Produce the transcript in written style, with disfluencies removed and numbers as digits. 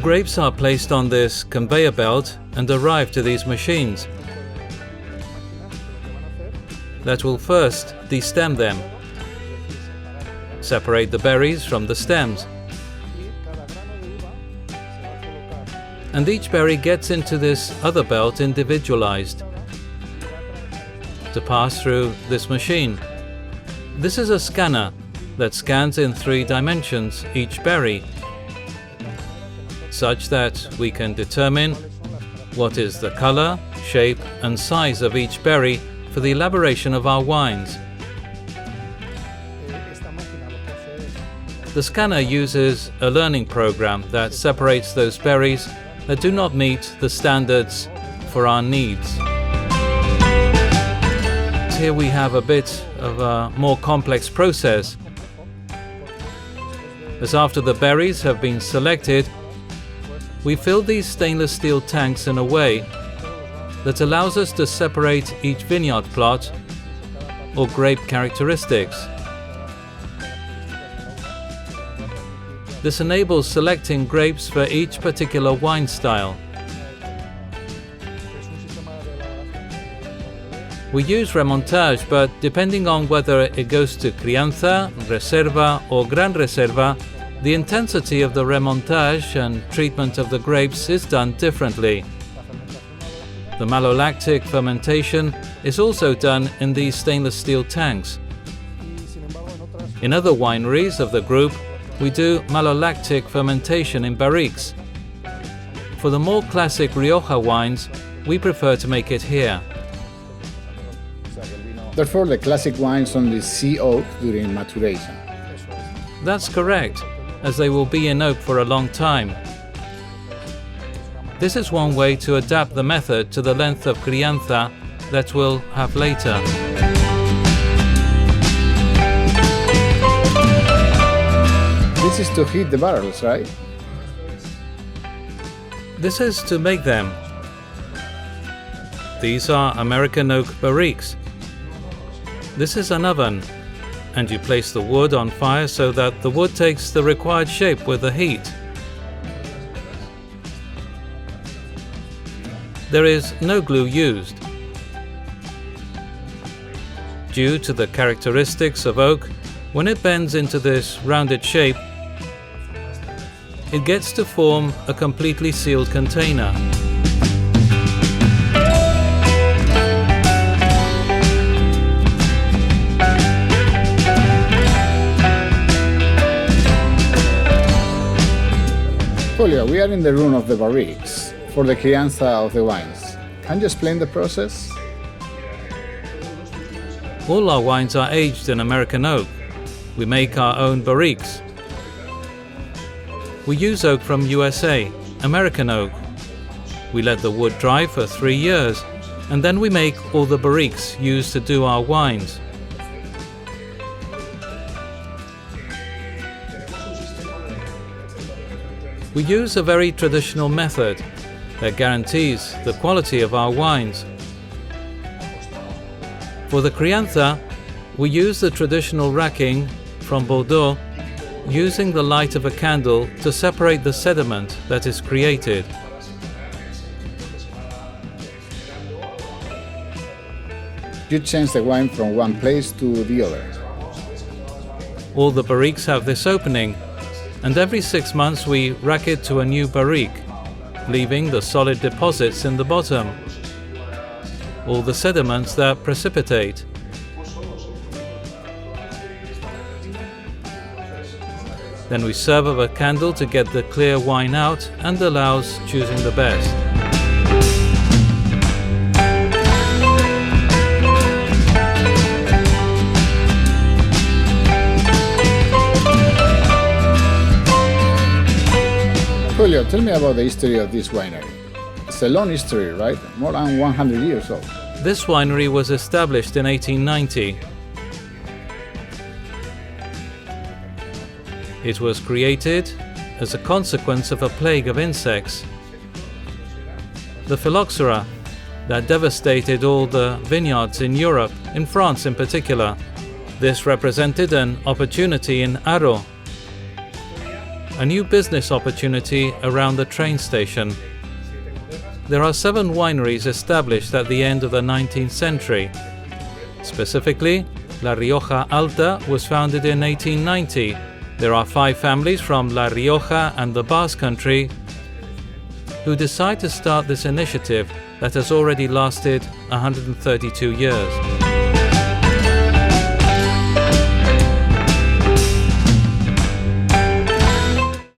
grapes are placed on this conveyor belt and arrive to these machines that will first destem them, separate the berries from the stems, and each berry gets into this other belt individualized to pass through this machine. This is a scanner that scans in 3 dimensions each berry, such that we can determine what is the color, shape and size of each berry for the elaboration of our wines. The scanner uses a learning program that separates those berries that do not meet the standards for our needs. Here we have a bit of a more complex process, as after the berries have been selected, we fill these stainless steel tanks in a way that allows us to separate each vineyard plot or grape characteristics. This enables selecting grapes for each particular wine style. We use remontage, but depending on whether it goes to crianza, reserva or gran reserva, the intensity of the remontage and treatment of the grapes is done differently. The malolactic fermentation is also done in these stainless steel tanks. In other wineries of the group, we do malolactic fermentation in barriques. For the more classic Rioja wines, we prefer to make it here. Therefore, the classic wines only see oak during maturation. That's correct, as they will be in oak for a long time. This is one way to adapt the method to the length of crianza that we'll have later. This is to heat the barrels, right? This is to make them. These are American oak barriques. This is an oven, and you place the wood on fire so that the wood takes the required shape with the heat. There is no glue used. Due to the characteristics of oak, when it bends into this rounded shape, it gets to form a completely sealed container. Julio, we are in the room of the barriques for the crianza of the wines. Can you explain the process? All our wines are aged in American oak. We make our own barriques. We use oak from USA, American oak. We let the wood dry for 3 years, and then we make all the barriques used to do our wines. We use a very traditional method that guarantees the quality of our wines. For the crianza, we use the traditional racking from Bordeaux, using the light of a candle to separate the sediment that is created. You change the wine from one place to the other. All the barriques have this opening, and every 6 months we rack it to a new barrique, leaving the solid deposits in the bottom, all the sediments that precipitate. Then we serve over a candle to get the clear wine out and allows choosing the best. Julio, tell me about the history of this winery. It's a long history, right? More than 100 years old. This winery was established in 1890. It was created as a consequence of a plague of insects, the phylloxera, that devastated all the vineyards in Europe, in France in particular. This represented an opportunity in Haro. a new business opportunity around the train station. There are 7 wineries established at the end of the 19th century. Specifically, La Rioja Alta was founded in 1890. There are 5 families from La Rioja and the Basque Country who decide to start this initiative that has already lasted 132 years.